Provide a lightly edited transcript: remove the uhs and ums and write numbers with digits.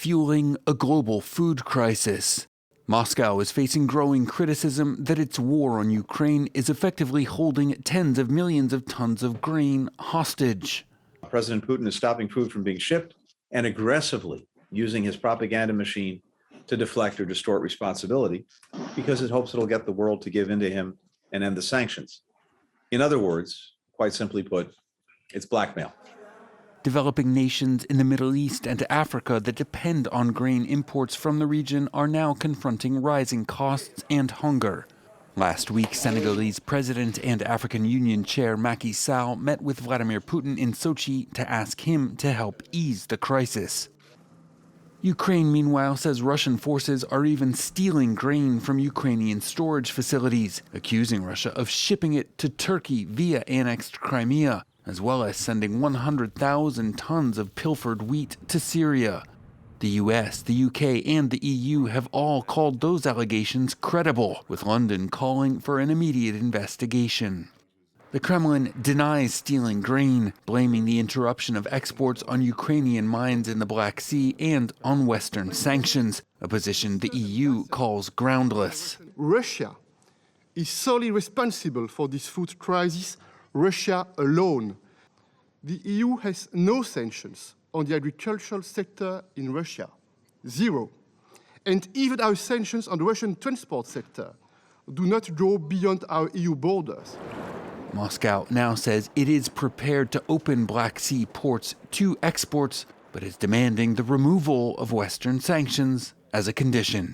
fueling a global food crisis. Moscow is facing growing criticism that its war on Ukraine is effectively holding tens of millions of tons of grain hostage. President Putin is stopping food from being shipped and aggressively using his propaganda machine to deflect or distort responsibility because it hopes it'll get the world to give in to him and end the sanctions. In other words, quite simply put, it's blackmail. Developing nations in the Middle East and Africa that depend on grain imports from the region are now confronting rising costs and hunger. Last week, Senegalese President and African Union Chair Macky Sall met with Vladimir Putin in Sochi to ask him to help ease the crisis. Ukraine, meanwhile, says Russian forces are even stealing grain from Ukrainian storage facilities, accusing Russia of shipping it to Turkey via annexed Crimea, as well as sending 100,000 tons of pilfered wheat to Syria. The US, the UK, and the EU have all called those allegations credible, with London calling for an immediate investigation. The Kremlin denies stealing grain, blaming the interruption of exports on Ukrainian mines in the Black Sea and on Western sanctions, a position the EU calls groundless. Russia is solely responsible for this food crisis, Russia alone. The EU has no sanctions on the agricultural sector in Russia, zero. And even our sanctions on the Russian transport sector do not go beyond our EU borders. Moscow now says it is prepared to open Black Sea ports to exports, but is demanding the removal of Western sanctions as a condition.